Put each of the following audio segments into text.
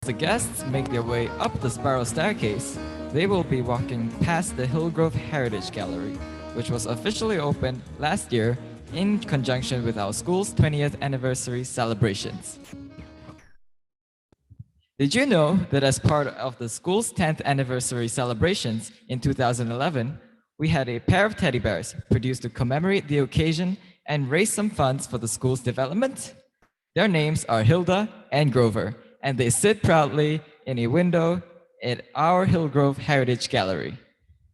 The guests make their way up the spiral staircase. They will be walking past the Hillgrove Heritage Gallery, which was officially opened last year in conjunction with our school's 20th anniversary celebrations. Did you know that as part of the school's 10th anniversary celebrations in 2011, we had a pair of teddy bears produced to commemorate the occasion and raise some funds for the school's development? Their names are Hilda and Grover, and they sit proudly in a window at our Hillgrove Heritage Gallery.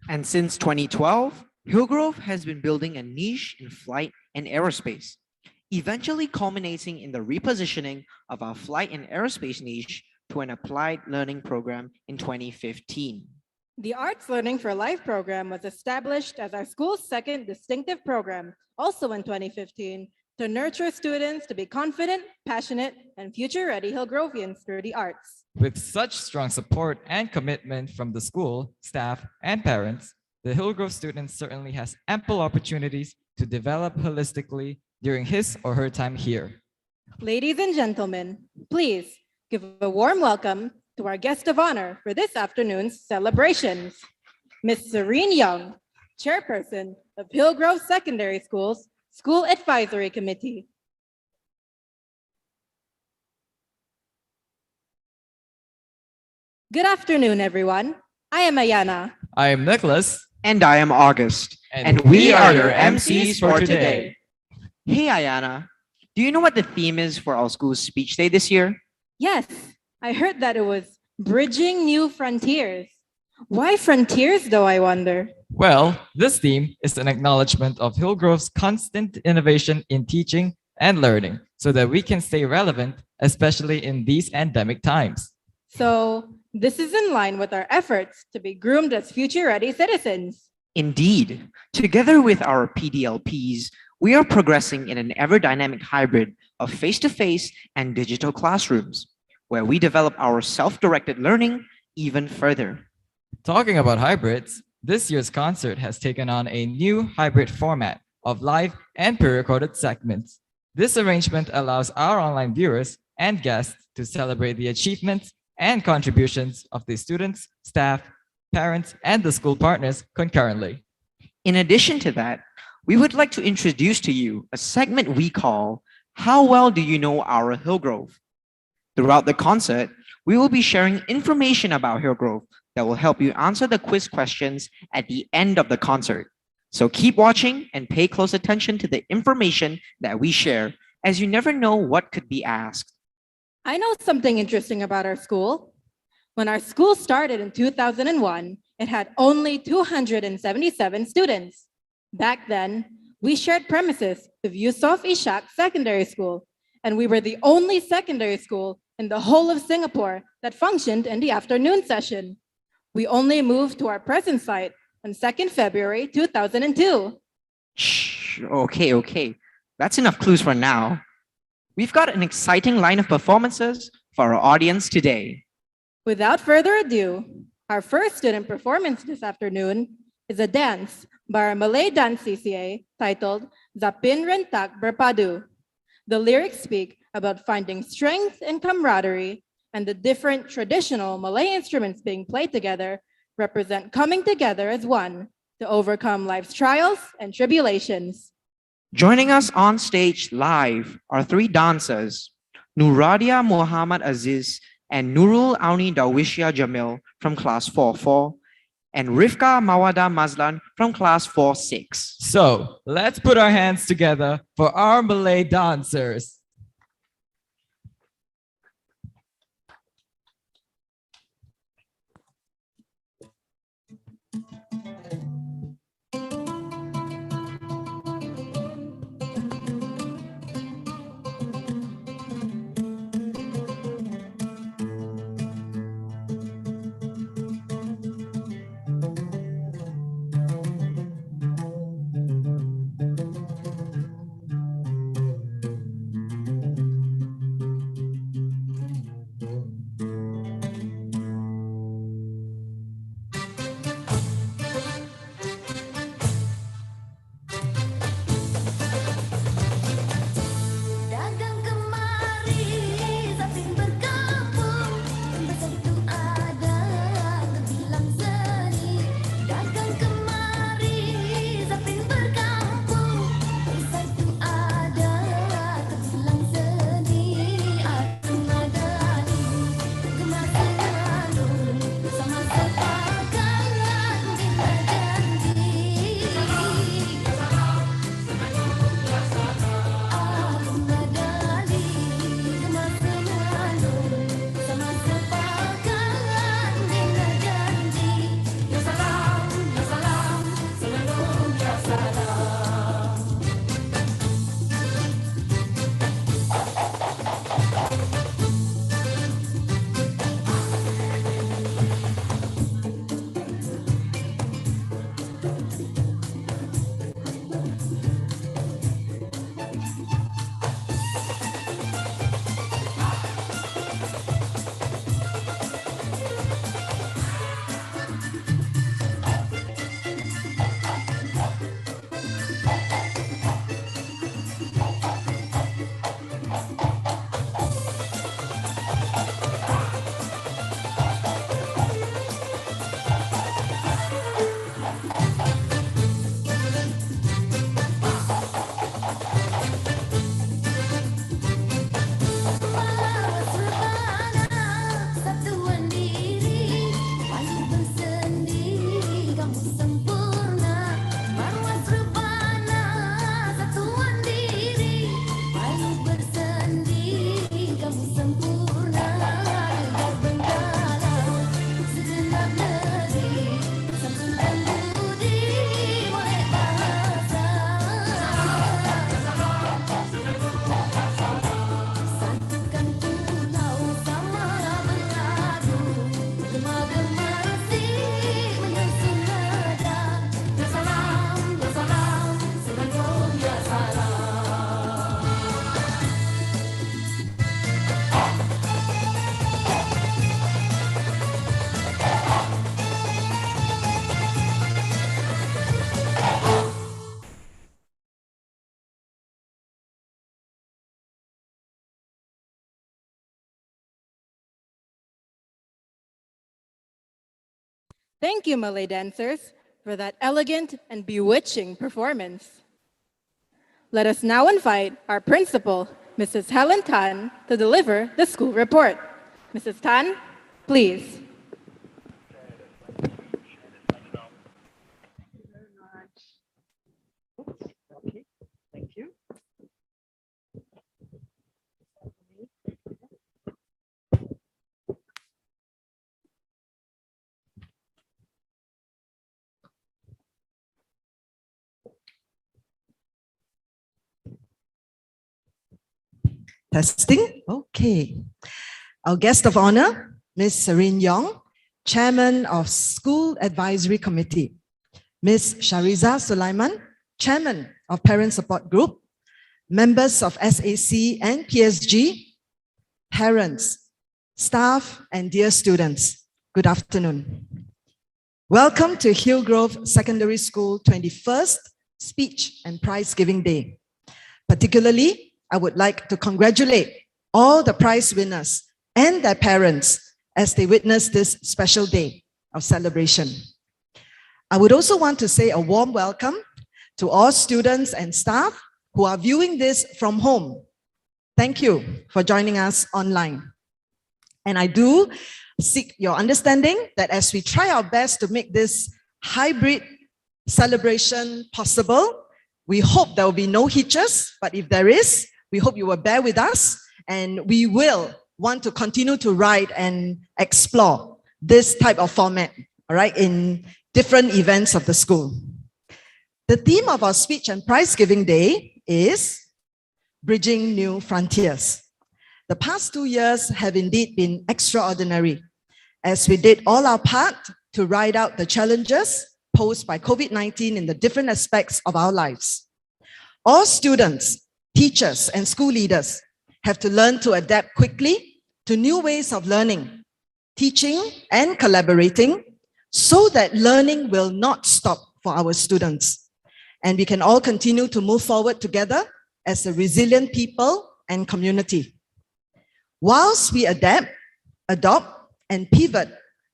And since 2012, Hillgrove has been building a niche in flight and aerospace, eventually culminating in the repositioning of our flight and aerospace niche to an applied learning program in 2015. The Arts Learning for Life program was established as our school's second distinctive program, also in 2015, to nurture students to be confident, passionate, and future-ready Hillgrovians through the arts. With such strong support and commitment from the school, staff, and parents, the Hillgrove student certainly has ample opportunities to develop holistically during his or her time here. Ladies and gentlemen, please give a warm welcome to our guest of honor for this afternoon's celebrations, Ms. Serene Young, Chairperson of Hillgrove Secondary School's School Advisory Committee. Good afternoon, everyone. I am Ayana. I am Nicholas. And I am August. And we are your MCs for today. Hey, Ayana, do you know what the theme is for our school's speech day this year? Yes, I heard that it was Bridging New Frontiers. Why frontiers, though, I wonder? Well, this theme is an acknowledgement of Hillgrove's constant innovation in teaching and learning so that we can stay relevant, especially in these endemic times. So, this is in line with our efforts to be groomed as future-ready citizens. Indeed. Together with our PDLPs, we are progressing in an ever-dynamic hybrid of face-to-face and digital classrooms, where we develop our self-directed learning even further. Talking about hybrids, this year's concert has taken on a new hybrid format of live and pre-recorded segments. This arrangement allows our online viewers and guests to celebrate the achievements and contributions of the students, staff, parents, and the school partners concurrently. In addition to that, we would like to introduce to you a segment we call How Well Do You Know Our Hillgrove? Throughout the concert, we will be sharing information about Hillgrove that will help you answer the quiz questions at the end of the concert. So keep watching and pay close attention to the information that we share, as you never know what could be asked. I know something interesting about our school. When our school started in 2001, it had only 277 students. Back then, we shared premises with Yusof Ishak Secondary School, and we were the only secondary school in the whole of Singapore that functioned in the afternoon session. We only moved to our present site on 2nd February 2002. Shh, okay. That's enough clues for now. We've got an exciting line of performances for our audience today. Without further ado, our first student performance this afternoon is a dance by our Malay Dance CCA titled Zapin Rentak Berpadu. The lyrics speak about finding strength and camaraderie, and the different traditional Malay instruments being played together represent coming together as one to overcome life's trials and tribulations. Joining us on stage live are three dancers, Nuradia Muhammad Aziz and Nurul Auni Darwishia Jamil from class 4-4, and Rifka Mawada Mazlan from class 4-6. So let's put our hands together for our Malay dancers. Thank you, Malay dancers, for that elegant and bewitching performance. Let us now invite our principal, Mrs. Helen Tan, to deliver the school report. Mrs. Tan, please. Okay, thank you. Testing. Okay. Our guest of honor, Ms. Serene Yong, Chairman of School Advisory Committee. Ms. Shariza Sulaiman, Chairman of Parent Support Group, members of SAC and PSG, parents, staff, and dear students, good afternoon. Welcome to Hillgrove Secondary School 21st Speech and Prize Giving Day. Particularly, I would like to congratulate all the prize winners and their parents as they witness this special day of celebration. I would also want to say a warm welcome to all students and staff who are viewing this from home. Thank you for joining us online. And I do seek your understanding that as we try our best to make this hybrid celebration possible, we hope there will be no hitches, but if there is, we hope you will bear with us, and we will want to continue to write and explore this type of format, all right, in different events of the school. The theme of our Speech and Prize Giving Day is Bridging New Frontiers. The past 2 years have indeed been extraordinary, as we did all our part to ride out the challenges posed by COVID-19 in the different aspects of our lives. All students, teachers, and school leaders have to learn to adapt quickly to new ways of learning, teaching, and collaborating so that learning will not stop for our students. And we can all continue to move forward together as a resilient people and community. Whilst we adapt, adopt, and pivot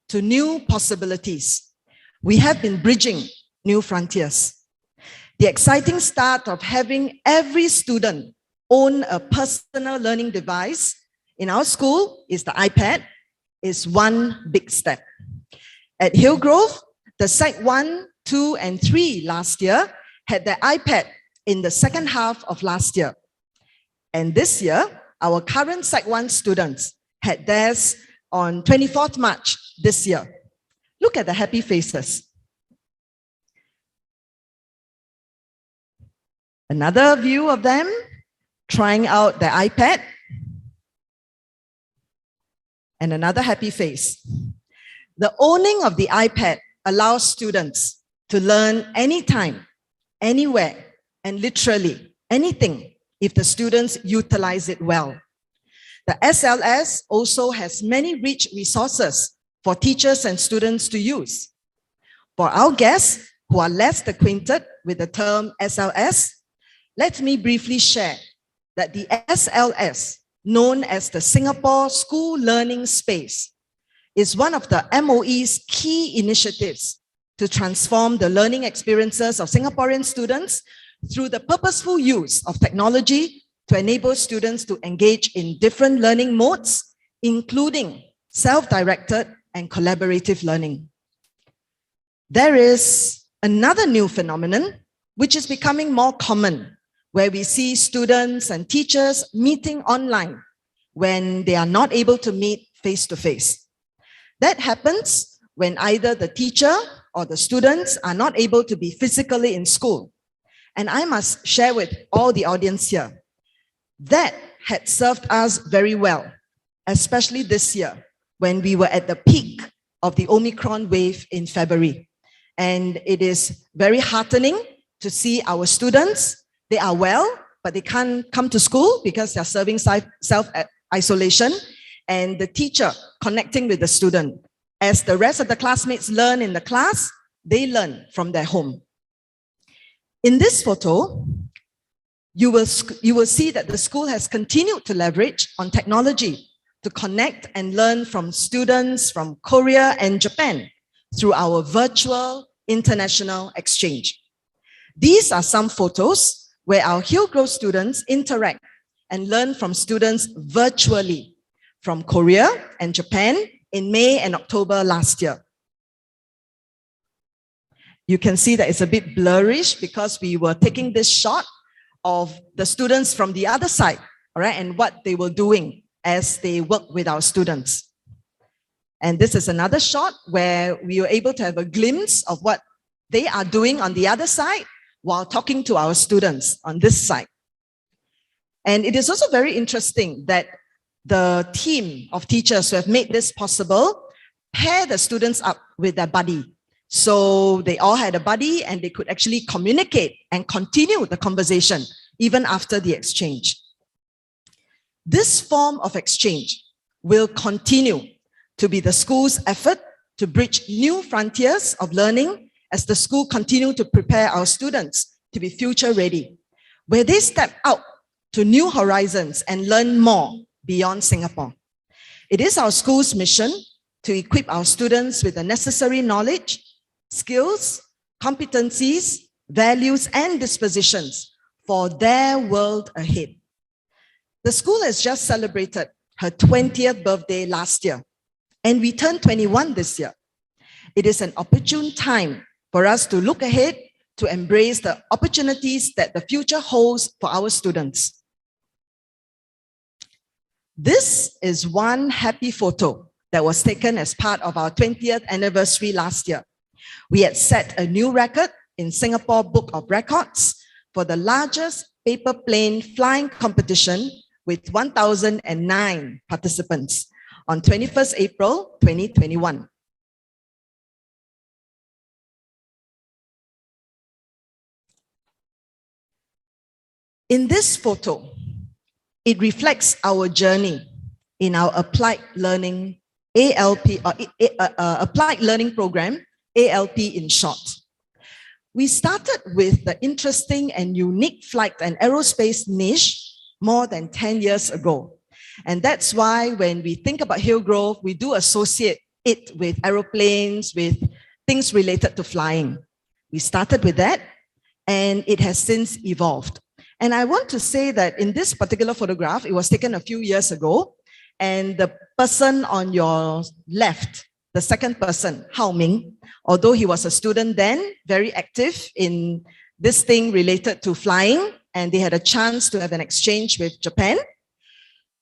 to new possibilities, we have been bridging new frontiers. The exciting start of having every student own a personal learning device in our school is the iPad, is one big step. At Hillgrove, the Sec 1, 2, and 3 last year had their iPad in the second half of last year. And this year, our current Sec 1 students had theirs on 24th March this year. Look at the happy faces. Another view of them trying out their iPad. And another happy face. The owning of the iPad allows students to learn anytime, anywhere, and literally anything if the students utilize it well. The SLS also has many rich resources for teachers and students to use. For our guests who are less acquainted with the term SLS, let me briefly share that the SLS, known as the Singapore School Learning Space, is one of the MOE's key initiatives to transform the learning experiences of Singaporean students through the purposeful use of technology to enable students to engage in different learning modes, including self-directed and collaborative learning. There is another new phenomenon which is becoming more common, where we see students and teachers meeting online when they are not able to meet face-to-face. That happens when either the teacher or the students are not able to be physically in school. And I must share with all the audience here, that had served us very well, especially this year when we were at the peak of the Omicron wave in February. And it is very heartening to see our students. They are well, but they can't come to school because they're serving self-isolation, and the teacher connecting with the student. As the rest of the classmates learn in the class, they learn from their home. In this photo, you will see that the school has continued to leverage on technology to connect and learn from students from Korea and Japan through our virtual international exchange. These are some photos where our Hillgrove students interact and learn from students virtually from Korea and Japan in May and October last year. You can see that it's a bit blurrish because we were taking this shot of the students from the other side, all right, and what they were doing as they work with our students. And this is another shot where we were able to have a glimpse of what they are doing on the other side while talking to our students on this side. And it is also very interesting that the team of teachers who have made this possible pair the students up with their buddy. So they all had a buddy and they could actually communicate and continue the conversation even after the exchange. This form of exchange will continue to be the school's effort to bridge new frontiers of learning as the school continue to prepare our students to be future ready, where they step out to new horizons and learn more beyond Singapore. It is our school's mission to equip our students with the necessary knowledge, skills, competencies, values, and dispositions for their world ahead. The school has just celebrated her 20th birthday last year, and we turned 21 this year. It is an opportune time for us to look ahead to embrace the opportunities that the future holds for our students. This is one happy photo that was taken as part of our 20th anniversary last year. We had set a new record in Singapore Book of Records for the largest paper plane flying competition with 1,009 participants on 21st April 2021. In this photo, it reflects our journey in our applied learning ALP, applied learning program, ALP in short. We started with the interesting and unique flight and aerospace niche more than 10 years ago. And that's why when we think about Hillgrove, we do associate it with aeroplanes, with things related to flying. We started with that, and it has since evolved. And I want to say that in this particular photograph, it was taken a few years ago, and the person on your left, the second person, Hao Ming, although he was a student then, very active in this thing related to flying, and they had a chance to have an exchange with Japan,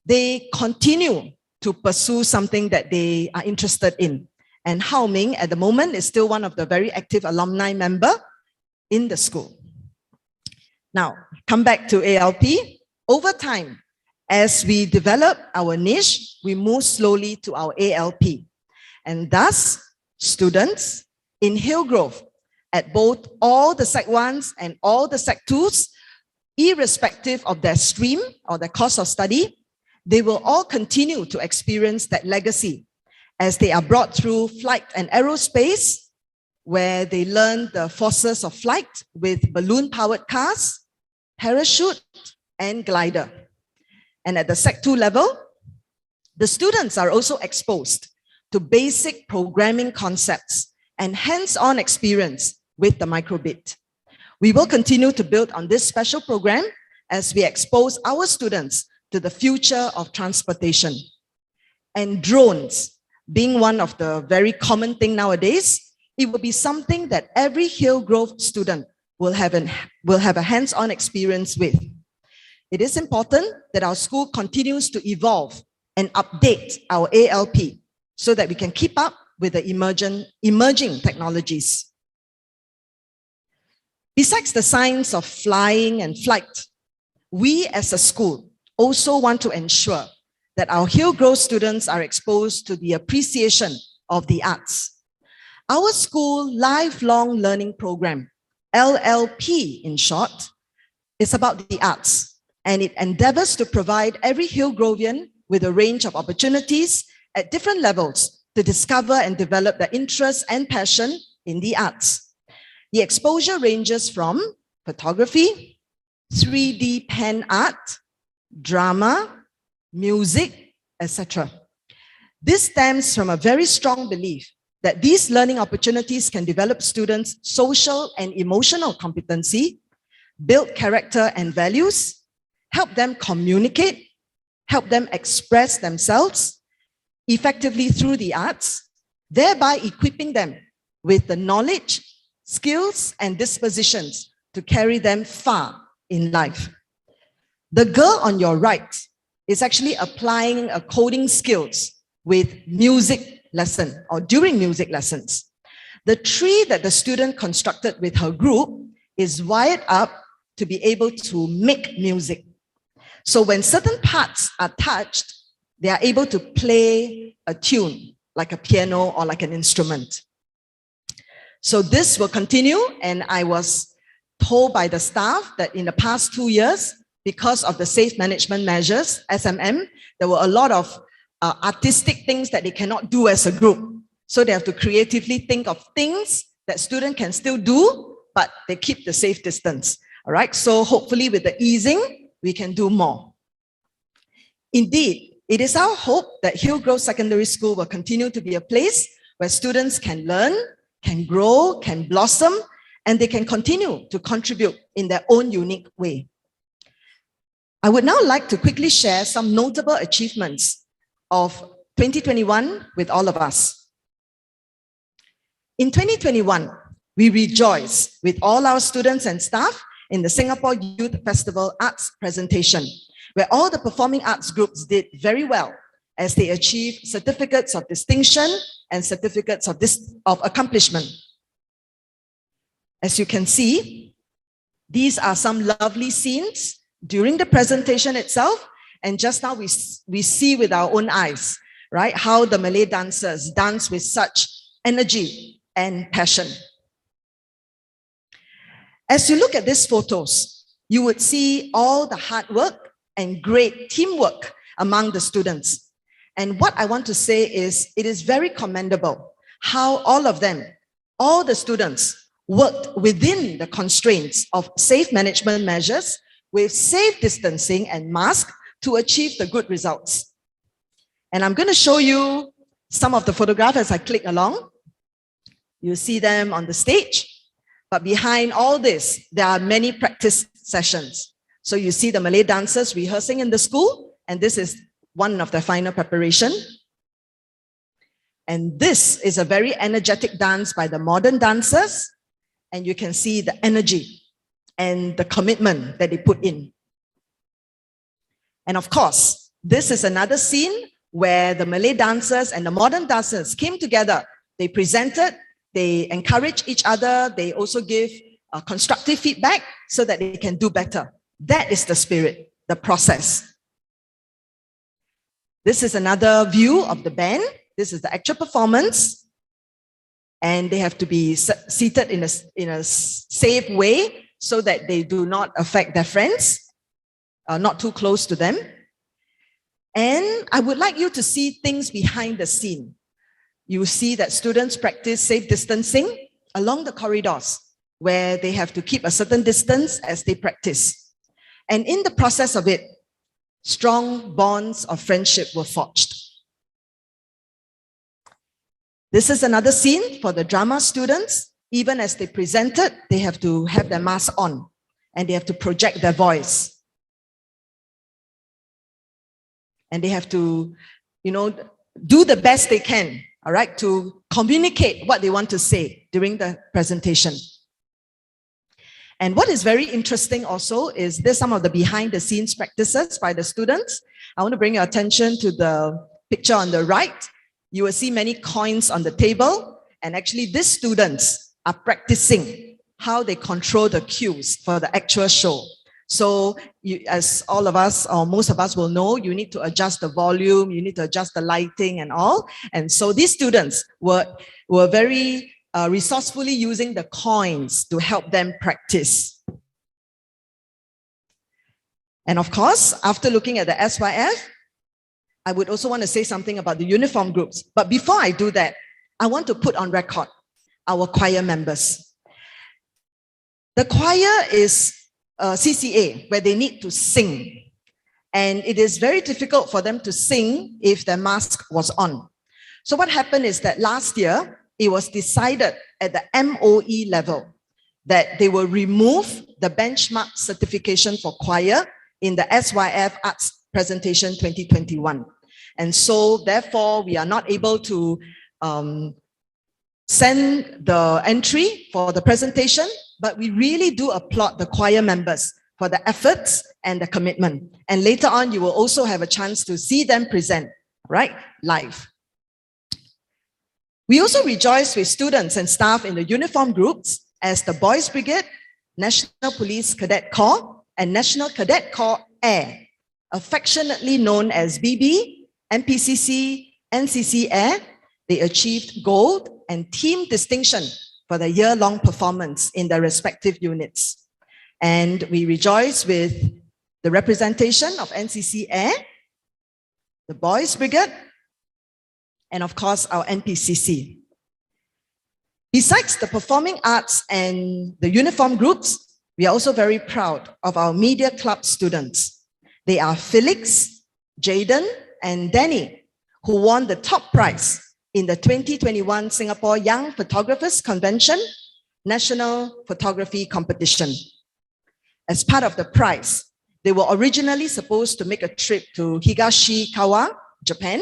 they continue to pursue something that they are interested in. And Hao Ming, at the moment, is still one of the very active alumni member in the school. Now, come back to ALP. Over time, as we develop our niche, we move slowly to our ALP. And thus, students in Hillgrove, at both all the Sec 1s and all the Sec 2s, irrespective of their stream or their course of study, they will all continue to experience that legacy as they are brought through flight and aerospace, where they learn the forces of flight with balloon-powered cars, parachute, and glider. And at the Sec 2 level, the students are also exposed to basic programming concepts and hands-on experience with the microbit. We will continue to build on this special program as we expose our students to the future of transportation. And drones, being one of the very common thing nowadays, it will be something that every Hillgrove student will have a hands-on experience with. It is important that our school continues to evolve and update our ALP so that we can keep up with the emerging technologies. Besides the science of flying and flight, we as a school also want to ensure that our Hillgrove students are exposed to the appreciation of the arts. Our school lifelong learning program, LLP in short, is about the arts, and it endeavors to provide every Hillgrovian with a range of opportunities at different levels to discover and develop their interest and passion in the arts. The exposure ranges from photography, 3D pen art, drama, music, etc. This stems from a very strong belief that these learning opportunities can develop students' social and emotional competency, build character and values, help them communicate, help them express themselves effectively through the arts, thereby equipping them with the knowledge, skills, and dispositions to carry them far in life. The girl on your right is actually applying a coding skills with music lesson or during music lessons. The tree that the student constructed with her group is wired up to be able to make music. So when certain parts are touched, they are able to play a tune like a piano or like an instrument. So this will continue, and I was told by the staff that in the past 2 years, because of the safe management measures, SMM, there were a lot of artistic things that they cannot do as a group. So they have to creatively think of things that students can still do, but they keep the safe distance. All right, so hopefully with the easing, we can do more. Indeed, it is our hope that Hillgrove Secondary School will continue to be a place where students can learn, can grow, can blossom, and they can continue to contribute in their own unique way. I would now like to quickly share some notable achievements of 2021 with all of us. In 2021, we rejoice with all our students and staff in the Singapore Youth Festival Arts presentation, where all the performing arts groups did very well as they achieved certificates of distinction and certificates of accomplishment. As you can see, these are some lovely scenes during the presentation itself, and just now we see with our own eyes, right, how the Malay dancers dance with such energy and passion. As you look at these photos, you would see all the hard work and great teamwork among the students. And what I want to say is, it is very commendable how all of them, all the students, worked within the constraints of safe management measures with safe distancing and mask to achieve the good results. And I'm going to show you some of the photographs as I click along. You see them on the stage, but behind all this, there are many practice sessions. So you see the Malay dancers rehearsing in the school, and this is one of the final preparation. And this is a very energetic dance by the modern dancers, and you can see the energy and the commitment that they put in. And of course, this is another scene where the Malay dancers and the modern dancers came together. They presented, they encourage each other, they also give constructive feedback so that they can do better. That is the spirit, the process. This is another view of the band. This is the actual performance. And they have to be seated in a safe way so that they do not affect their friends, not too close to them. And I would like you to see things behind the scene. You see that students practice safe distancing along the corridors where they have to keep a certain distance as they practice. And in the process of it, strong bonds of friendship were forged. This is another scene for the drama students. Even as they presented, they have to have their mask on and they have to project their voice. And they have to, do the best they can, all right, to communicate what they want to say during the presentation. And what is very interesting also is there's some of the behind the scenes practices by the students. I want to bring your attention to the picture on the right. You will see many coins on the table. And actually these students are practicing how they control the cues for the actual show. So as all of us, or most of us will know, you need to adjust the volume, you need to adjust the lighting and all. And so these students were very resourcefully using the coins to help them practice. And of course, after looking at the SYF, I would also want to say something about the uniform groups. But before I do that, I want to put on record our choir members. The choir is a CCA where they need to sing. And it is very difficult for them to sing if their mask was on. So what happened is that last year, it was decided at the MOE level that they will remove the benchmark certification for choir in the SYF Arts Presentation 2021. And so therefore, we are not able to send the entry for the presentation, but we really do applaud the choir members for the efforts and the commitment. And later on, you will also have a chance to see them present, right, live. We also rejoice with students and staff in the uniform groups as the Boys Brigade, National Police Cadet Corps, and National Cadet Corps Air, affectionately known as BB, NPCC, NCC Air. They achieved gold and team distinction for the year-long performance in their respective units. And we rejoice with the representation of NCC Air, the Boys Brigade, and of course our NPCC. Besides the performing arts and the uniform groups, we are also very proud of our media club students. They are Felix, Jaden, and Danny, who won the top prize in the 2021 Singapore Young Photographers Convention National Photography Competition. As part of the prize, they were originally supposed to make a trip to Higashikawa, Japan,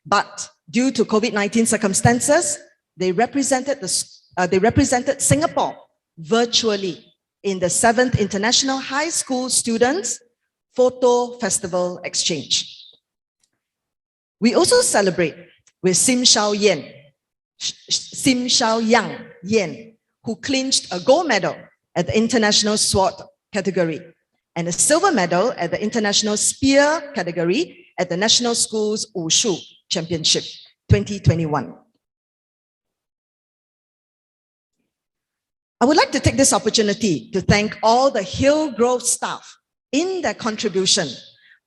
but due to COVID-19 circumstances, they represented Singapore virtually in the 7th International High School Students Photo Festival Exchange. We also celebrate with Sim Shao Yang who clinched a gold medal at the International Sword category and a silver medal at the International Spear category at the National Schools Wushu Championship 2021. I would like to take this opportunity to thank all the Hillgrove staff in their contribution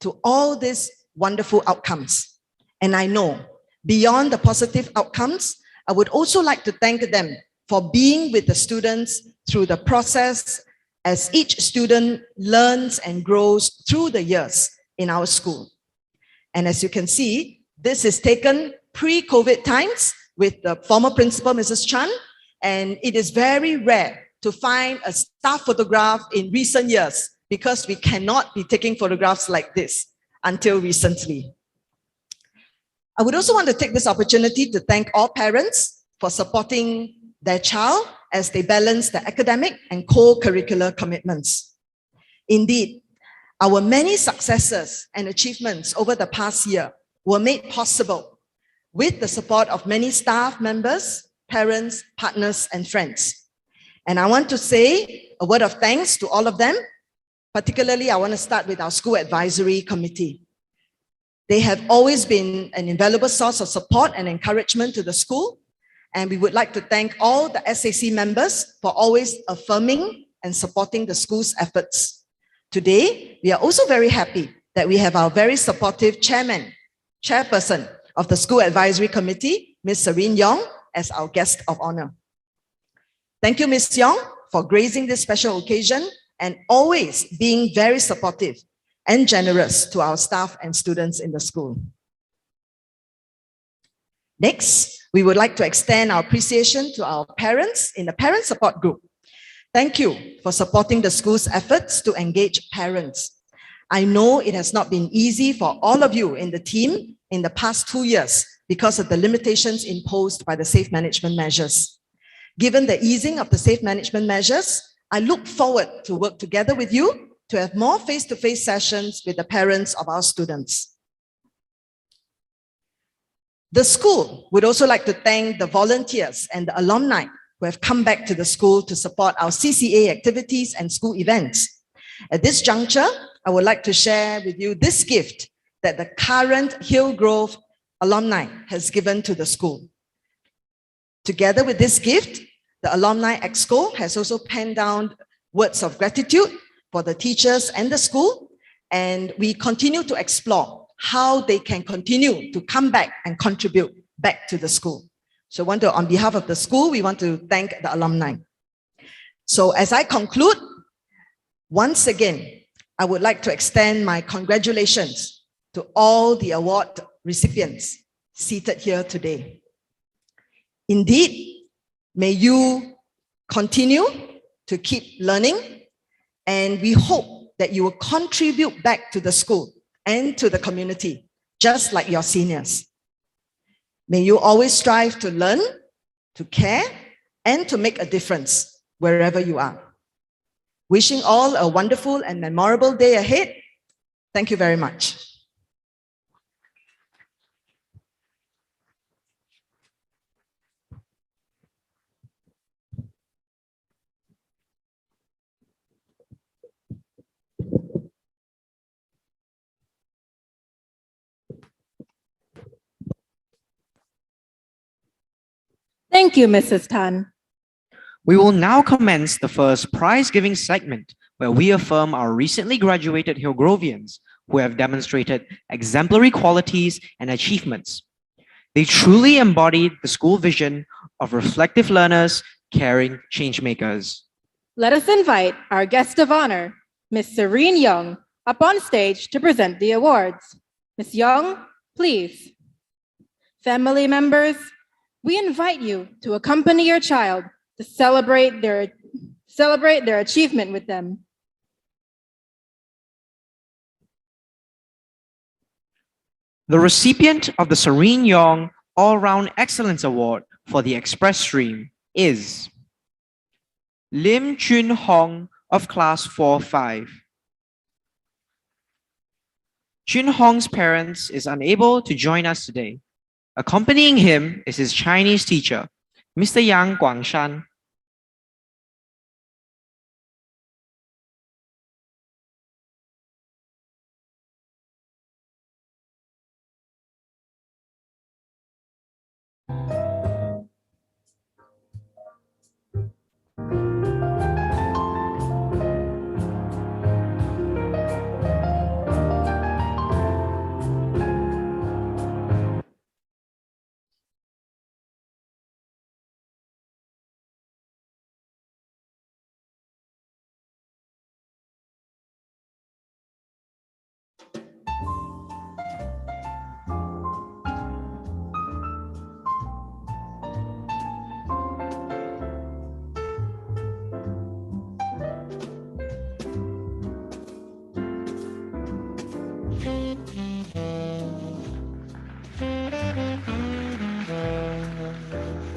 to all these wonderful outcomes. And I know beyond the positive outcomes, I would also like to thank them for being with the students through the process as each student learns and grows through the years in our school. And as you can see, this is taken pre-COVID times with the former principal, Mrs. Chan, and it is very rare to find a staff photograph in recent years because we cannot be taking photographs like this until recently. I would also want to take this opportunity to thank all parents for supporting their child as they balance their academic and co-curricular commitments. Indeed, our many successes and achievements over the past year were made possible with the support of many staff members, parents, partners, and friends. And I want to say a word of thanks to all of them. Particularly, I want to start with our School Advisory Committee. They have always been an invaluable source of support and encouragement to the school. And we would like to thank all the SAC members for always affirming and supporting the school's efforts. Today, we are also very happy that we have our very supportive chairperson of the School Advisory Committee, Ms. Serene Yong, as our guest of honor. Thank you, Ms. Yong, for gracing this special occasion and always being very supportive and generous to our staff and students in the school. Next, we would like to extend our appreciation to our parents in the Parent Support Group. Thank you for supporting the school's efforts to engage parents. I know it has not been easy for all of you in the team in the past 2 years because of the limitations imposed by the safe management measures. Given the easing of the safe management measures, I look forward to work together with you to have more face-to-face sessions with the parents of our students. The school would also like to thank the volunteers and the alumni who have come back to the school to support our CCA activities and school events. At this juncture, I would like to share with you this gift that the current Hillgrove alumni has given to the school. Together with this gift, the Alumni Exco has also penned down words of gratitude for the teachers and the school, and we continue to explore how they can continue to come back and contribute back to the school. So on behalf of the school, we want to thank the alumni. So as I conclude, once again, I would like to extend my congratulations to all the award recipients seated here today. Indeed, may you continue to keep learning, and we hope that you will contribute back to the school and to the community, just like your seniors. May you always strive to learn, to care, and to make a difference wherever you are. Wishing all a wonderful and memorable day ahead. Thank you very much. Thank you, Mrs. Tan. We will now commence the first prize-giving segment, where we affirm our recently graduated Hillgrovians who have demonstrated exemplary qualities and achievements. They truly embodied the school vision of reflective learners, caring changemakers. Let us invite our guest of honor, Ms. Serene Young, up on stage to present the awards. Ms. Young, please. Family members, we invite you to accompany your child to celebrate their achievement with them. The recipient of the Serene Young All-Round Excellence Award for the Express Stream is Lim Chun Hong of Class 4-5. Chun Hong's parents is unable to join us today. Accompanying him is his Chinese teacher, Mr. Yang Guangshan.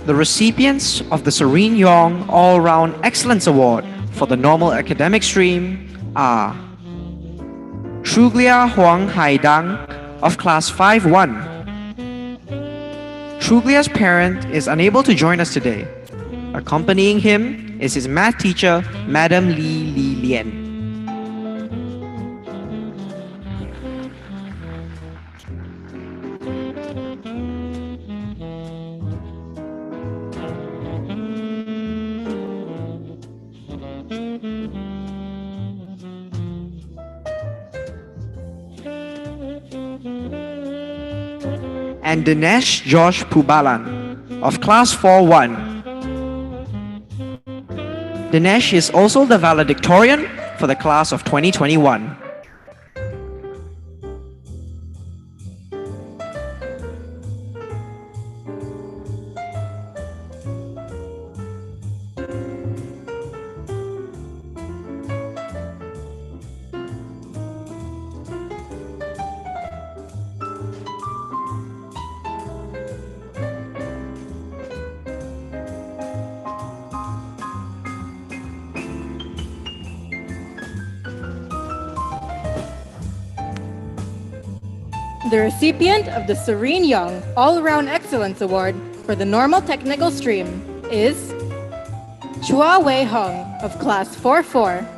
The recipients of the Serene Young All-Round Excellence Award for the Normal Academic Stream are Truglia Huang Haidang of Class 5-1. Truglia's parent is unable to join us today. Accompanying him is his math teacher, Madam Li Li Lian. And Dinesh Josh Pubalan of Class 4-1. Dinesh is also the valedictorian for the class of 2021. The recipient of the Serene Young All-Around Excellence Award for the Normal Technical Stream is Chua Wei Hung of Class 4-4.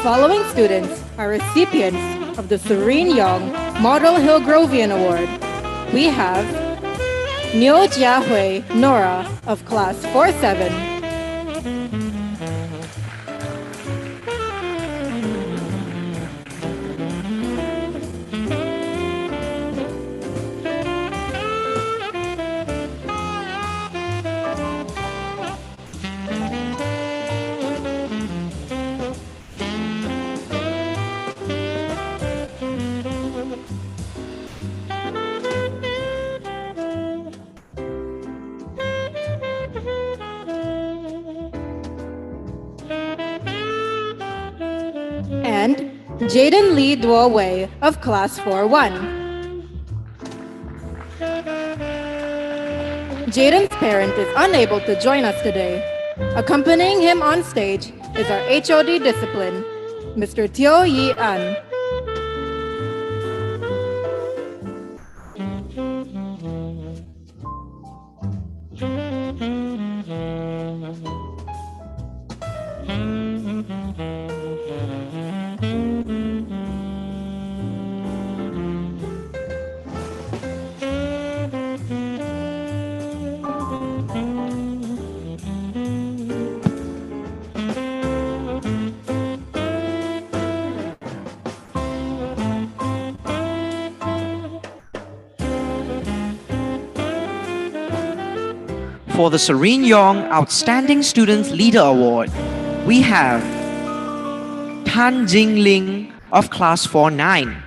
following students are recipients of the Serene Young Model Hillgrovian Award. We have Nyo Jiahui Nora of Class 4-7, and Jaden Lee Duo Wei of Class 4-1. Jaden's parent is unable to join us today. Accompanying him on stage is our HOD discipline, Mr. Teo Yi An. For the Serene Young Outstanding Student Leader Award, we have Tan Jingling of Class 4-9.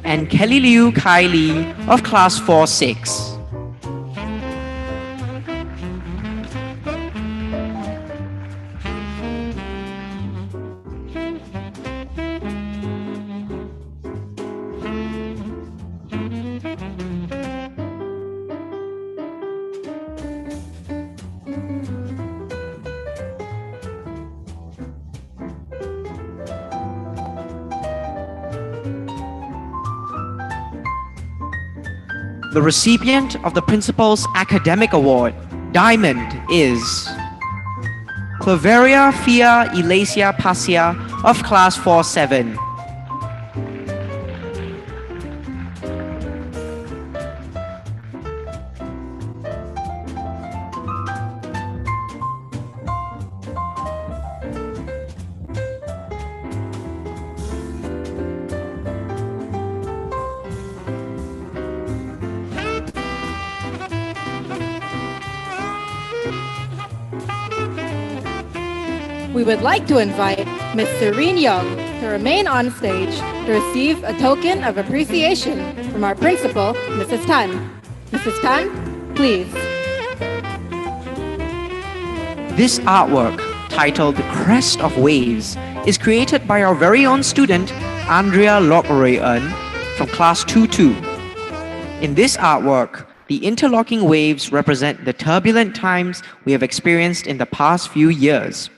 And Kelly Liu Kai Lee of Class 4-6. The recipient of the Principal's Academic Award, Diamond, is Claveria Fia Elasia Pasia of Class 4-7. We would like to invite Ms. Serene Young to remain on stage to receive a token of appreciation from our principal, Mrs. Tan. Mrs. Tan, please. This artwork, titled The Crest of Waves, is created by our very own student, Andrea Lokroyen from Class 2-2. In this artwork, the interlocking waves represent the turbulent times we have experienced in the past few years,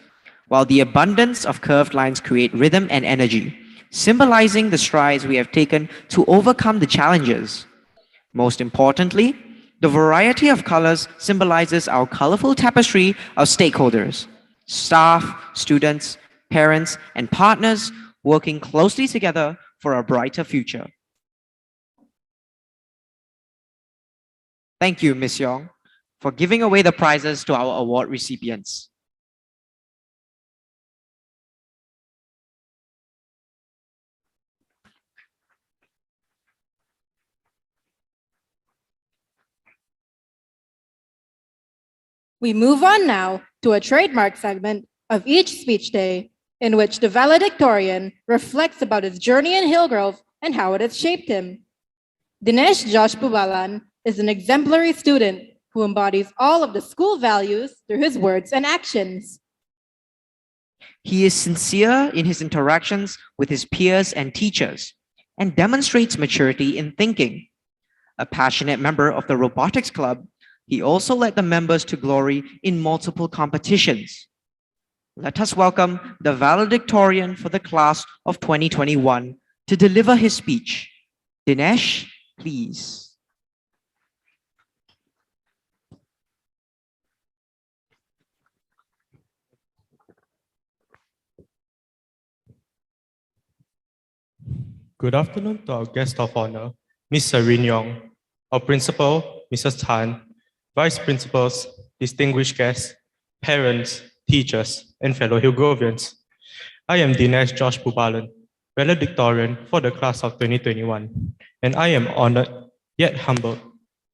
while the abundance of curved lines create rhythm and energy, symbolizing the strides we have taken to overcome the challenges. Most importantly, the variety of colors symbolizes our colorful tapestry of stakeholders, staff, students, parents, and partners working closely together for a brighter future. Thank you, Ms. Young, for giving away the prizes to our award recipients. We move on now to a trademark segment of each speech day in which the valedictorian reflects about his journey in Hillgrove and how it has shaped him. Dinesh Josh Pubalan is an exemplary student who embodies all of the school values through his words and actions. He is sincere in his interactions with his peers and teachers and demonstrates maturity in thinking. A passionate member of the robotics club, he also led the members to glory in multiple competitions. Let us welcome the valedictorian for the class of 2021 to deliver his speech. Dinesh, please. Good afternoon to our guest of honor, Ms. Serene Yong, our principal, Mrs. Tan, vice principals, distinguished guests, parents, teachers, and fellow Hillgrovians. I am Dinesh Josh Pubalan, valedictorian for the class of 2021, and I am honored yet humbled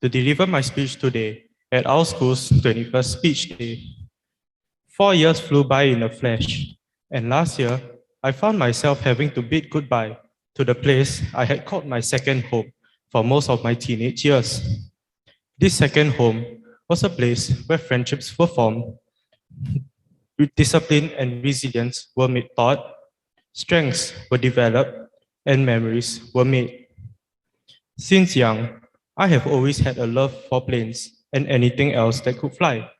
to deliver my speech today at our school's 21st Speech Day. 4 years flew by in a flash, and last year, I found myself having to bid goodbye to the place I had called my second home for most of my teenage years. This second home was a place where friendships were formed, with discipline and resilience were made taught, strengths were developed, and memories were made. Since young, I have always had a love for planes and anything else that could fly.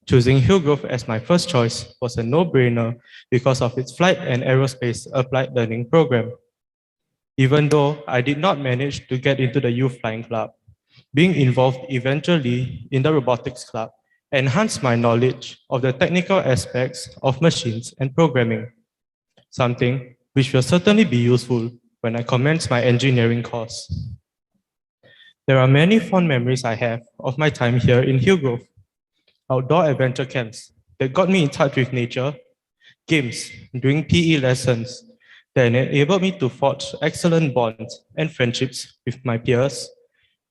Choosing Hillgrove as my first choice was a no-brainer because of its flight and aerospace applied learning program. Even though I did not manage to get into the youth flying club, being involved eventually in the robotics club enhanced my knowledge of the technical aspects of machines and programming, something which will certainly be useful when I commence my engineering course. There are many fond memories I have of my time here in Hillgrove. Outdoor adventure camps that got me in touch with nature, games during PE lessons that enabled me to forge excellent bonds and friendships with my peers,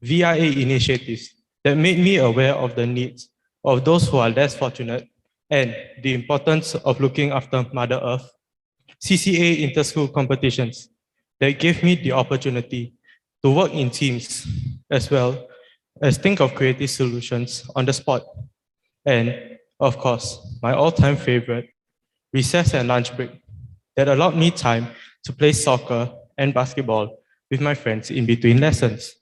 VIA initiatives that made me aware of the needs of those who are less fortunate and the importance of looking after Mother Earth, CCA inter-school competitions that gave me the opportunity to work in teams as well as think of creative solutions on the spot. And of course, my all-time favorite, recess and lunch break, that allowed me time to play soccer and basketball with my friends in between lessons.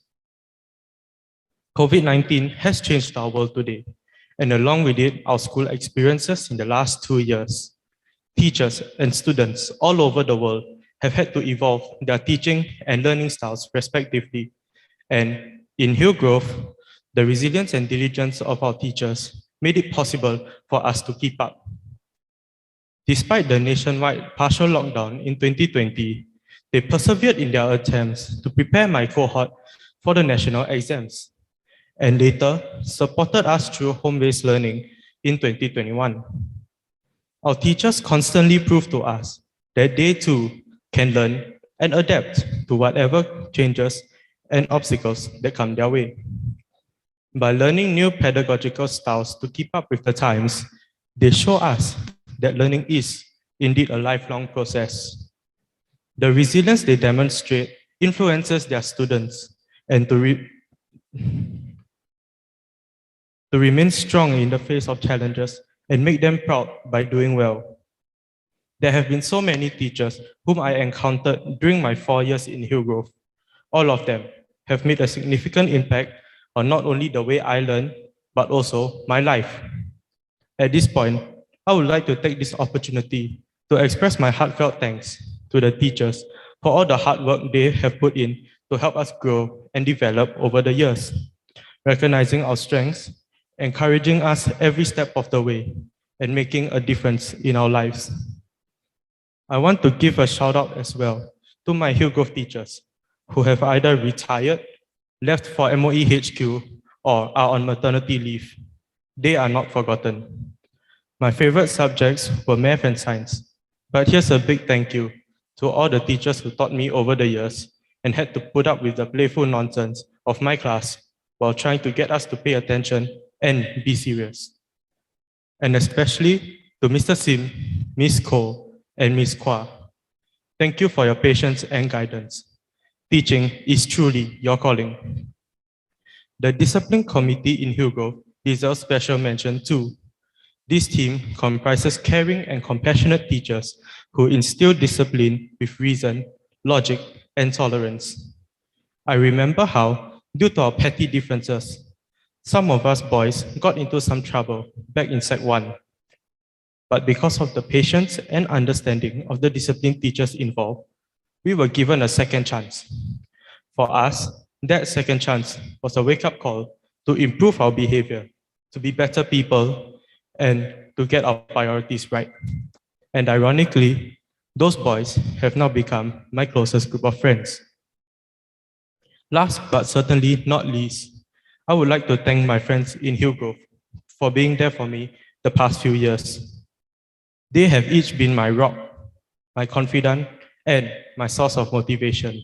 COVID-19 has changed our world today, and along with it, our school experiences in the last 2 years. Teachers and students all over the world have had to evolve their teaching and learning styles respectively. And in Hillgrove, the resilience and diligence of our teachers made it possible for us to keep up. Despite the nationwide partial lockdown in 2020, they persevered in their attempts to prepare my cohort for the national exams, and later supported us through home-based learning in 2021. Our teachers constantly prove to us that they too can learn and adapt to whatever changes and obstacles that come their way. By learning new pedagogical styles to keep up with the times, they show us that learning is indeed a lifelong process. The resilience they demonstrate influences their students and to remain strong in the face of challenges and make them proud by doing well. There have been so many teachers whom I encountered during my 4 years in Hillgrove. All of them have made a significant impact on not only the way I learn, but also my life. At this point, I would like to take this opportunity to express my heartfelt thanks to the teachers for all the hard work they have put in to help us grow and develop over the years, recognizing our strengths, encouraging us every step of the way, and making a difference in our lives. I want to give a shout out as well to my Hillgrove teachers who have either retired, left for MOE HQ, or are on maternity leave. They are not forgotten. My favorite subjects were math and science, but here's a big thank you to all the teachers who taught me over the years and had to put up with the playful nonsense of my class while trying to get us to pay attention and be serious. And especially to Mr. Sim, Ms. Ko, and Ms. Kwa. Thank you for your patience and guidance. Teaching is truly your calling. The discipline committee in Hillgrove deserves special mention too. This team comprises caring and compassionate teachers who instill discipline with reason, logic, and tolerance. I remember how, due to our petty differences, some of us boys got into some trouble back in Sec 1. But because of the patience and understanding of the discipline teachers involved, we were given a second chance. For us, that second chance was a wake-up call to improve our behavior, to be better people, and to get our priorities right. And ironically, those boys have now become my closest group of friends. Last but certainly not least, I would like to thank my friends in Hillgrove for being there for me the past few years. They have each been my rock, my confidant, and my source of motivation.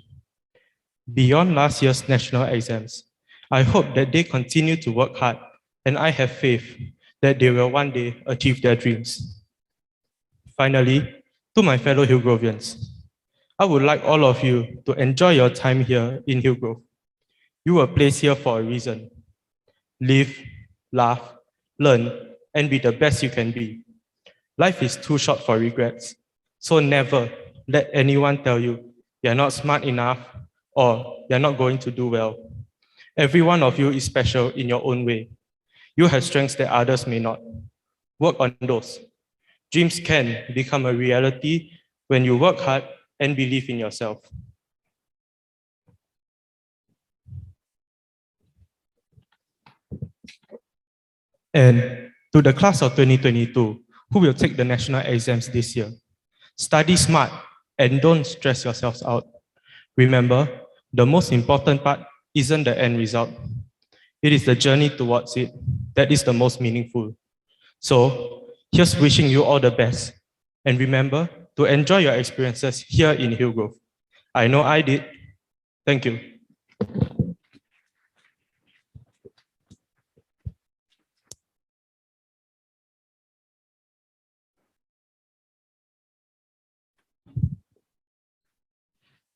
Beyond last year's national exams, I hope that they continue to work hard, and I have faith that they will one day achieve their dreams. Finally, to my fellow Hillgrovians, I would like all of you to enjoy your time here in Hillgrove. You were placed here for a reason. Live, laugh, learn, and be the best you can be. Life is too short for regrets, so never let anyone tell you you're not smart enough or you're not going to do well. Every one of you is special in your own way. You have strengths that others may not. Work on those. Dreams can become a reality when you work hard and believe in yourself. And to the class of 2022, who will take the national exams this year, study smart and don't stress yourselves out. Remember, the most important part isn't the end result. It is the journey towards it that is the most meaningful. So, here's wishing you all the best. And remember to enjoy your experiences here in Hillgrove. I know I did. Thank you.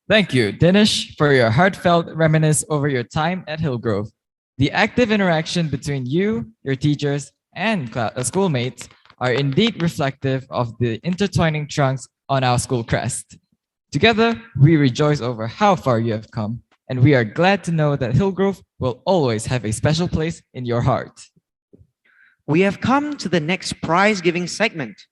Thank you, Dinesh, for your heartfelt reminisce over your time at Hillgrove. The active interaction between you, your teachers, and schoolmates are indeed reflective of the intertwining trunks on our school crest. Together, we rejoice over how far you have come, and we are glad to know that Hillgrove will always have a special place in your heart. We have come to the next prize-giving segment.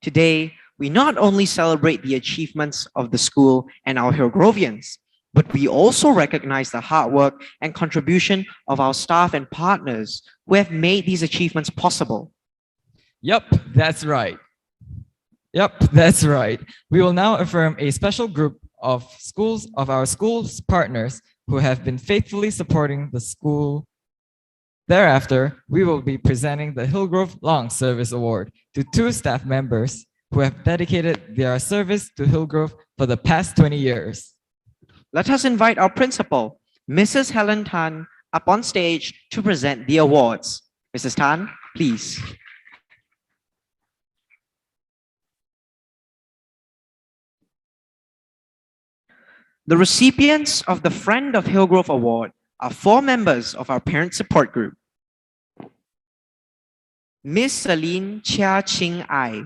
Today, we not only celebrate the achievements of the school and our Hillgrovians, but we also recognize the hard work and contribution of our staff and partners who have made these achievements possible. Yup, that's right. Yep, that's right. We will now affirm a special group of our school's partners who have been faithfully supporting the school. Thereafter, we will be presenting the Hillgrove Long Service Award to two staff members who have dedicated their service to Hillgrove for the past 20 years. Let us invite our principal, Mrs. Helen Tan, up on stage to present the awards. Mrs. Tan, please. The recipients of the Friend of Hillgrove Award are 4 members of our parent support group. Miss Celine Chia Ching Ai,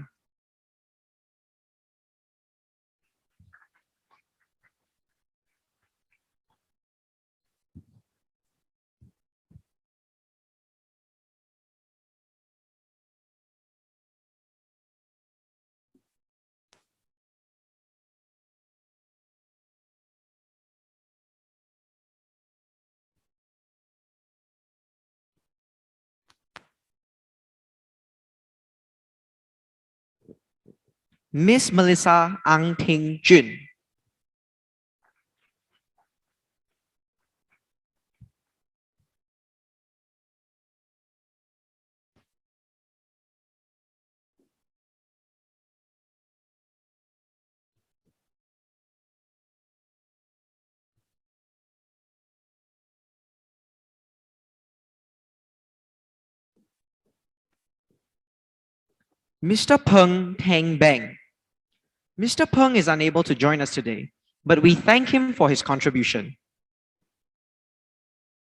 Miss Melissa Ang Ting Jun, Mr. Peng Tang Beng. Mr. Peng is unable to join us today, but we thank him for his contribution.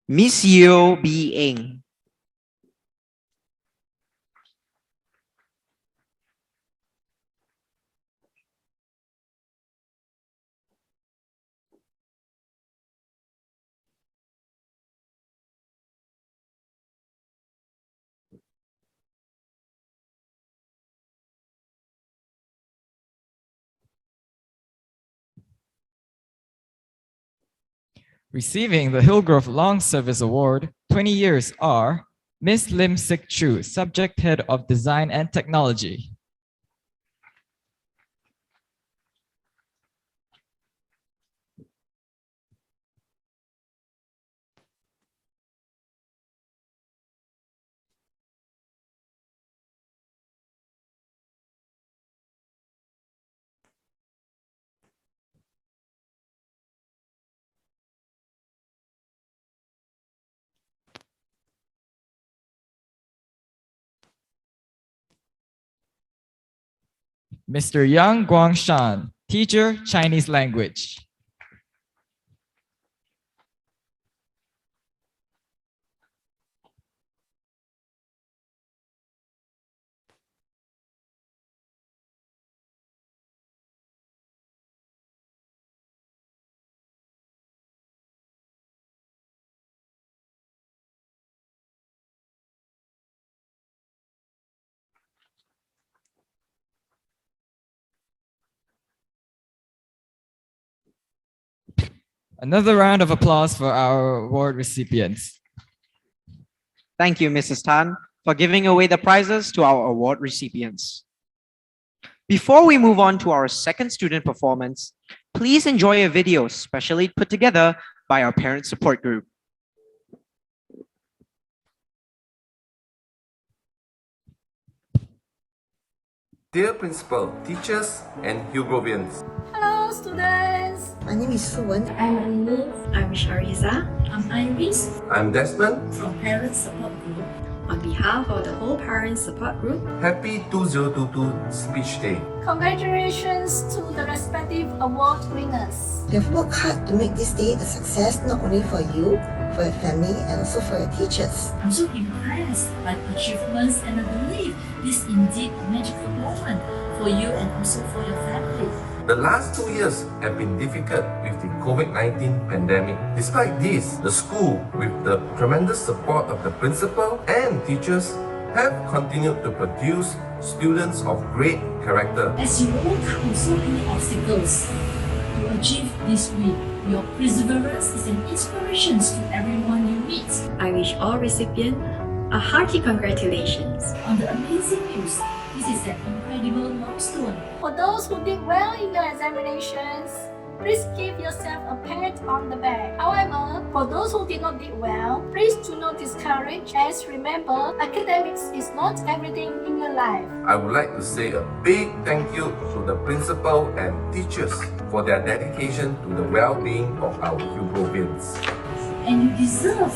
Miss Yeo B. Eng, Receiving the Hillgrove Long Service Award, 20 years are Miss Lim Sik Chu, Subject Head of Design and Technology. Mr. Yang Guangshan, Teacher, Chinese Language. Another round of applause for our award recipients. Thank you, Mrs. Tan, for giving away the prizes to our award recipients. Before we move on to our second student performance, please enjoy a video specially put together by our parent support group. Dear Principal, teachers, and Hillgrovians, Hello, students. My name is Suwan. I'm Annie. I'm Shariza I'm Iris. I'm Desmond. From Parent Support Group. on behalf of the whole parent support group. Happy 2022 Speech Day. Congratulations to the respective award winners. You have worked hard to make this day a success not only for you, for your family, and also for your teachers. I'm so impressed by the achievements and I believe this is indeed a magical moment for you and also for your family. The last 2 years have been difficult with the COVID-19 pandemic. Despite this, the school, with the tremendous support of the principal and teachers, have continued to produce students of great character. As you overcome so many obstacles to achieve this week, your perseverance is an inspiration to everyone you meet. I wish all recipients a hearty congratulations. On the amazing news, this is an incredible milestone. For those who did well in your examinations, please give yourself a pat on the back. However, for those who did not do well, please do not discourage, as remember, academics is not everything in your life. I would like to say a big thank you to the principal and teachers for their dedication to the well-being of our Hillgrovians. And you deserve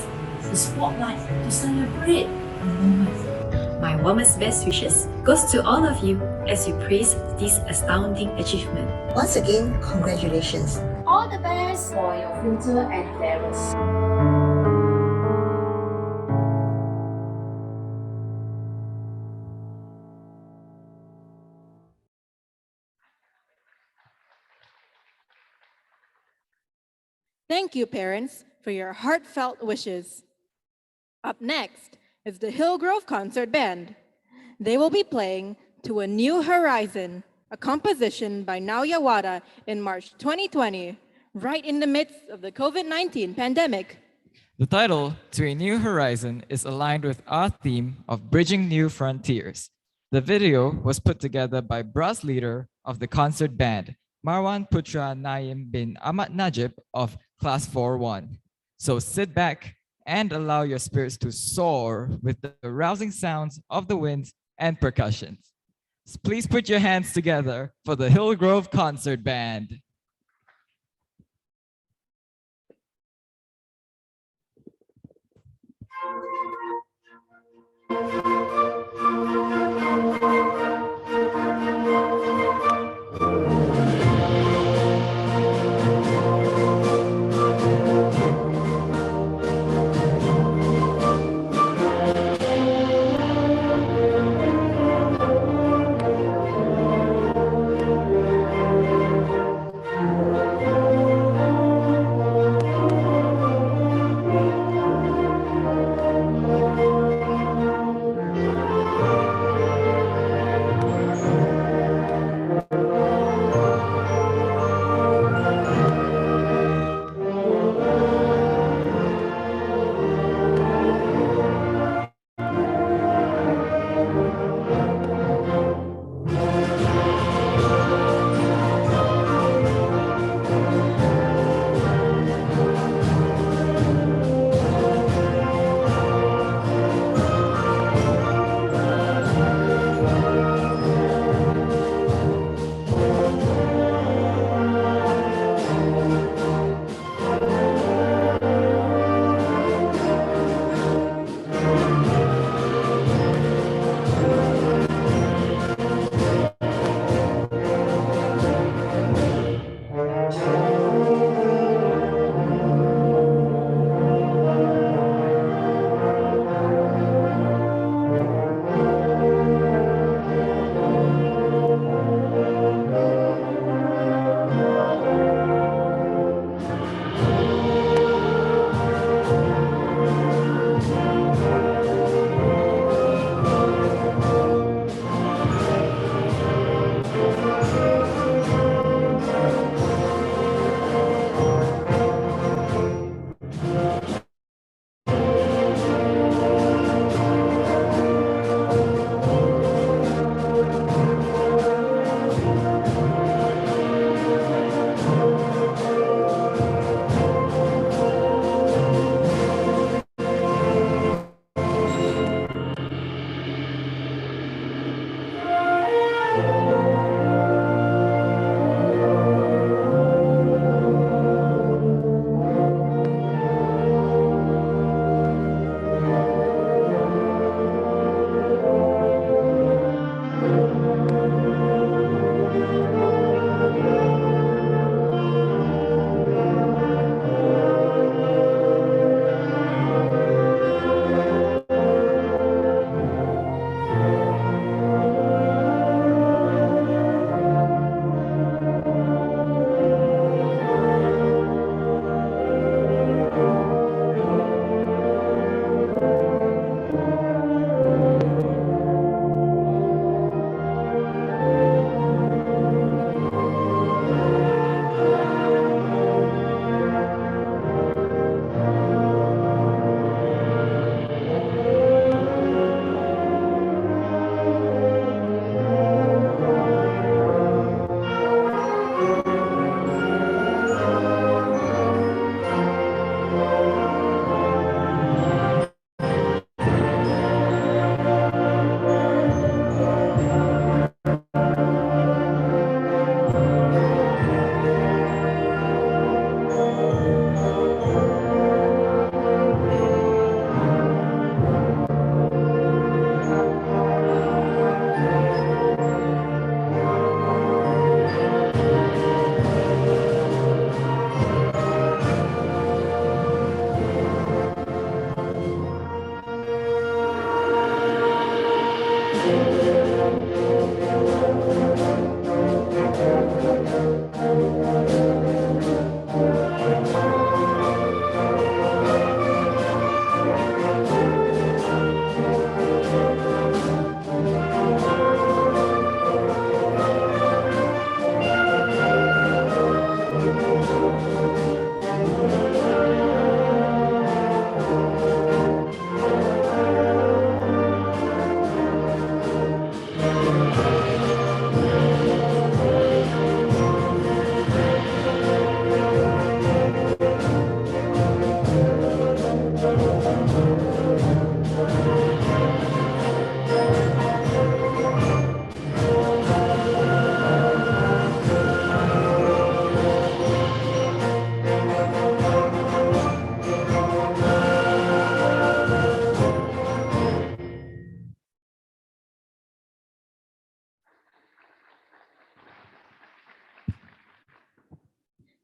the spotlight to celebrate the moment. My warmest best wishes goes to all of you as you praise this astounding achievement. Once again, congratulations. All the best For your future endeavors. Thank you, parents, for your heartfelt wishes. Up next is the Hillgrove Concert Band. They will be playing To a New Horizon, a composition by Naoya Wada in March 2020, right in the midst of the COVID-19 pandemic. The title, To a New Horizon, is aligned with our theme of Bridging New Frontiers. The video was put together by brass leader of the concert band, Marwan Putra Naim bin Ahmad Najib of Class 4-1. So sit back and allow your spirits to soar with the rousing sounds of the winds and percussions. Please put your hands together for the Hillgrove Concert Band.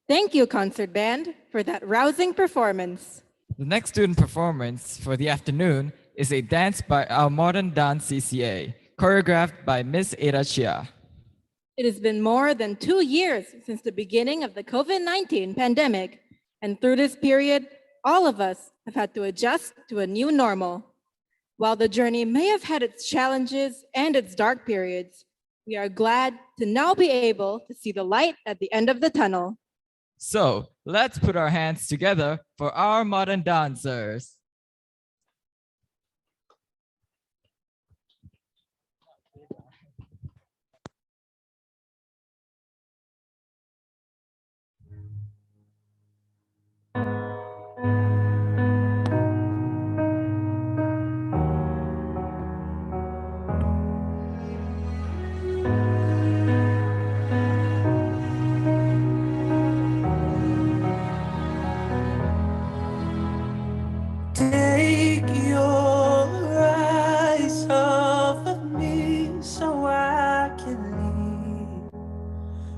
Thank you, concert band, for that rousing performance. The next student performance for the afternoon is a dance by our modern dance CCA, choreographed by Miss Ada Chia. It has been more than 2 years since the beginning of the COVID-19 pandemic, and through this period, all of us have had to adjust to a new normal. While the journey may have had its challenges and its dark periods, we are glad to now be able to see the light at the end of the tunnel. So let's put our hands together for our modern dancers. Take your eyes off of me so I can leave.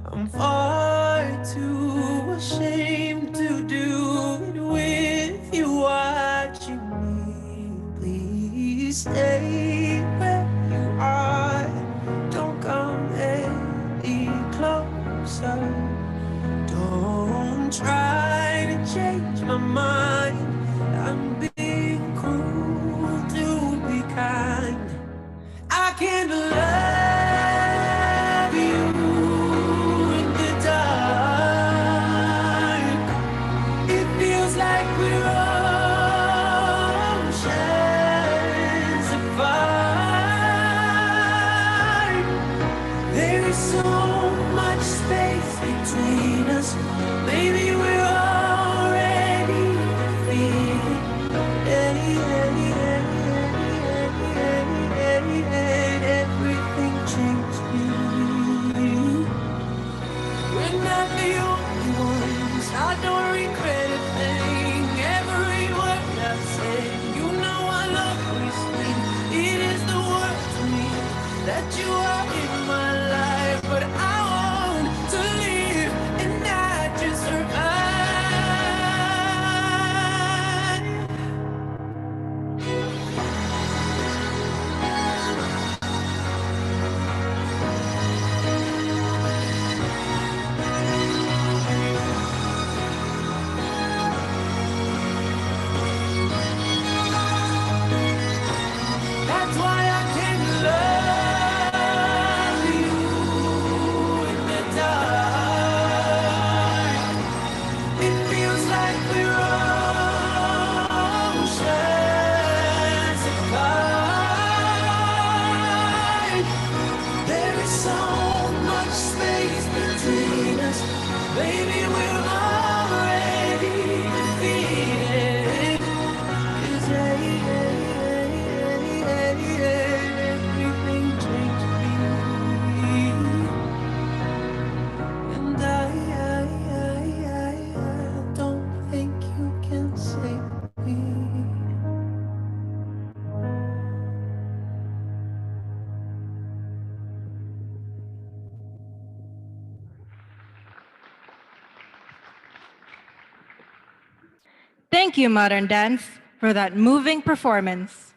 I'm far too ashamed to do it with you watching me. Please stay where you are. Don't come any closer. Don't try to change my mind. I'm being cruel to be kind. I can't love you in the dark. It feels like we're oceans apart. There is so much space between us. Maybe we're already defeated. Everything changed me. We're not the only ones. I don't regret a thing. Every word I've said, you know I'll always win. It is the word to me that you are in my life, but I want to live and not just survive. That's why I can't love you in the dark. It feels like we're oceans apart. There is so much space between us. Baby, we're already defeated. 'Cause everything changed me. And I don't think you can save me. Thank you, Modern Dance, for that moving performance.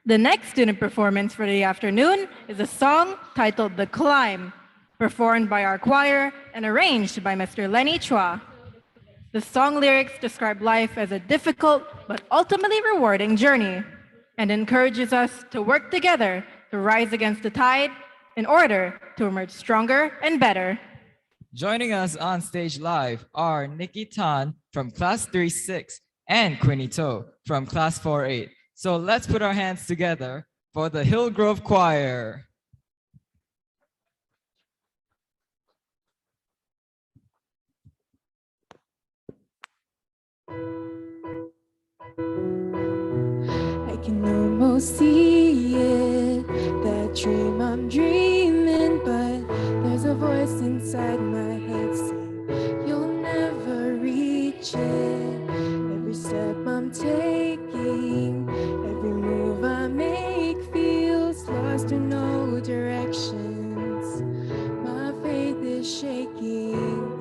The next student performance for the afternoon is a song titled The Climb, performed by our choir and arranged by Mr. Lenny Chua. The song lyrics describe life as a difficult but ultimately rewarding journey and encourages us to work together to rise against the tide in order to emerge stronger and better. Joining us on stage live are Nikki Tan from Class 3-6 and Quinny To from Class 4-8. So let's put our hands together for the Hillgrove Choir. I can almost see it, that dream I'm dreaming, but there's a voice inside my head saying you'll never reach it. Every step I'm taking, every move I make feels lost in no directions. My faith is shaking.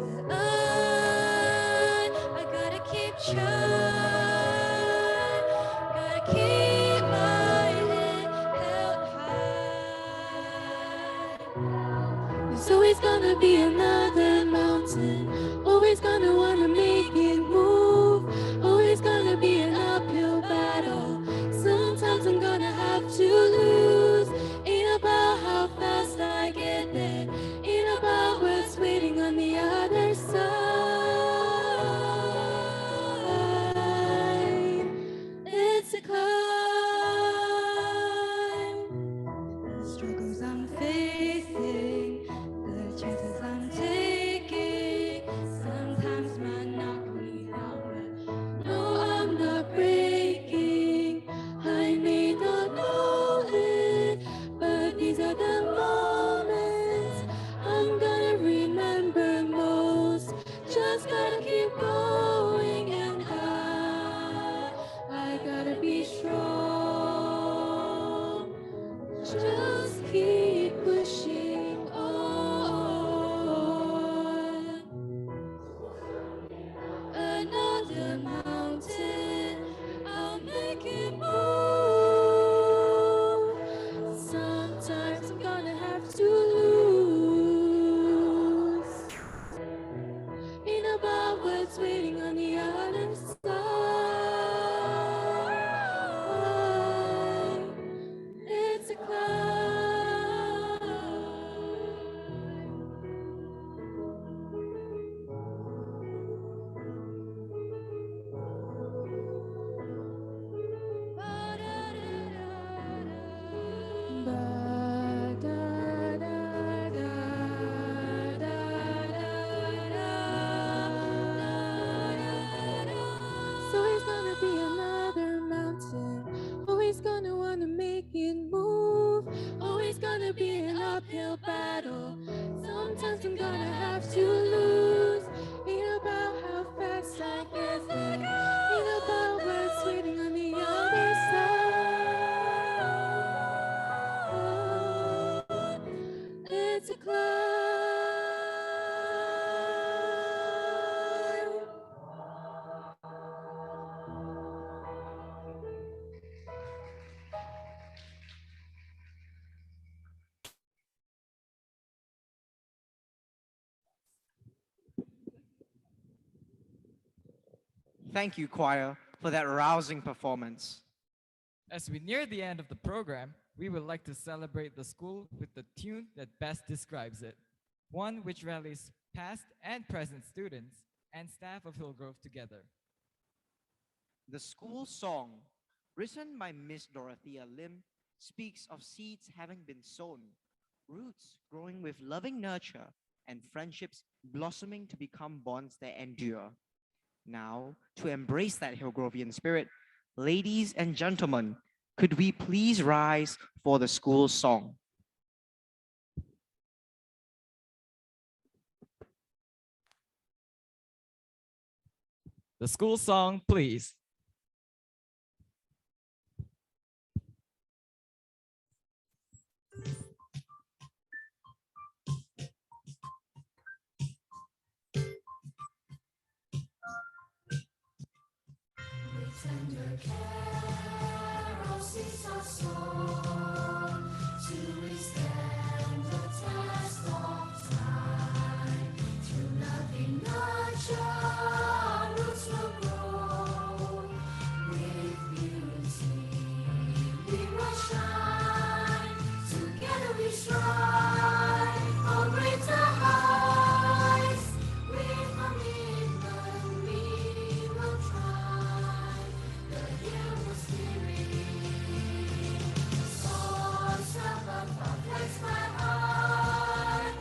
Always gonna be another mountain. Always gonna wanna make it move. Always gonna be an uphill battle. Sometimes I'm gonna have to lose. Ain't about how fast I get there. Ain't about what's waiting on the other side. It's a climb. The struggles I'm facing, the chances I'm taking, sometimes might knock me down, but no, I'm not breaking. I may not know it, but these are the moments I'm gonna remember most. Just gotta keep going, and I gotta be strong. Just keep pushing on. Another mountain, I'll make it move. Sometimes I'm gonna have to lose. Ain't about what's waiting on the other side. It's a climb. So it's gonna be another mountain. Always gonna wanna make it move. Always gonna be an uphill battle. Sometimes I'm gonna have to lose. Ain't about how fast I get there. Ain't about what's waiting on the other side. It's a climb. Thank you, choir, for that rousing performance. As we near the end of the program, we would like to celebrate the school with the tune that best describes it, one which rallies past and present students and staff of Hillgrove together. The school song, written by Miss Dorothea Lim, speaks of seeds having been sown, roots growing with loving nurture, and friendships blossoming to become bonds that endure. Now, to embrace that Hillgrovian spirit, ladies and gentlemen, could we please rise for the school song? The school song, please. Tender carols cease our soul to withstand the test of time. Through loving nurture, roots will grow. With beauty, we will shine. Together we strive for greater heights. With commitment, we will try. The human spirit soars above, perfects my heart.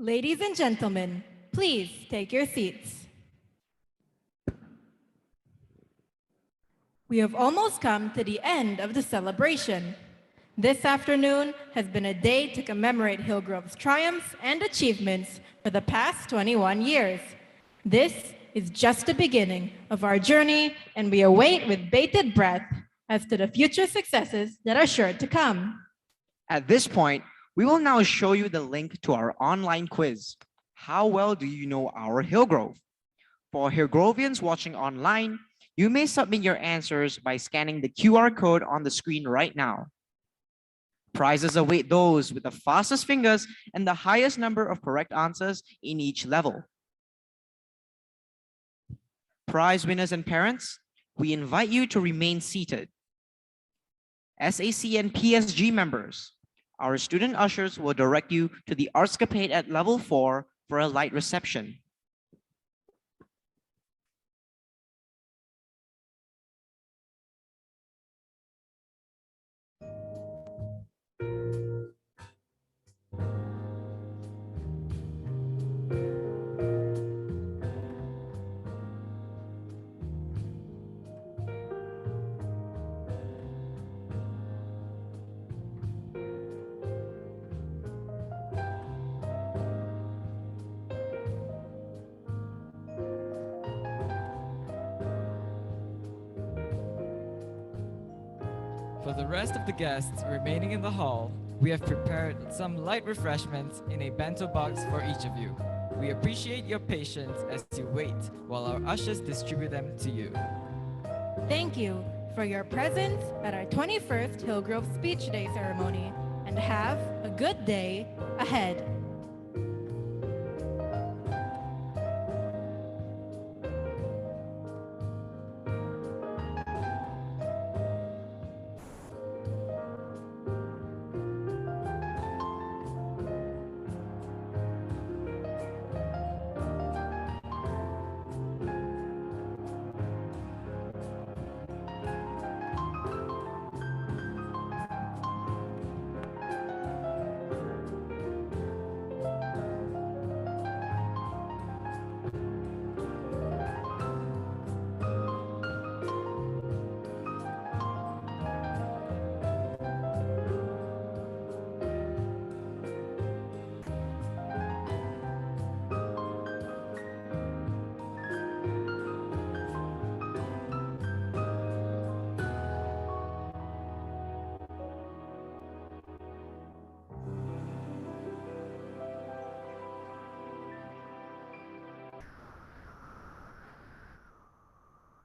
Ladies and gentlemen, please take your seats. We have almost come to the end of the celebration. This afternoon has been a day to commemorate Hillgrove's triumphs and achievements for the past 21 years. This is just the beginning of our journey, and we await with bated breath as to the future successes that are sure to come. At this point, we will now show you the link to our online quiz. How well do you know our Hillgrove? For Hillgrovians watching online, you may submit your answers by scanning the QR code on the screen right now. Prizes await those with the fastest fingers and the highest number of correct answers in each level. Prize winners and parents, we invite you to remain seated. SAC and PSG members, our student ushers will direct you to the Artscapade at level 4 for a light reception. For the rest of the guests remaining in the hall, we have prepared some light refreshments in a bento box for each of you. We appreciate your patience as you wait while our ushers distribute them to you. Thank you for your presence at our 21st Hillgrove Speech Day ceremony, and have a good day ahead.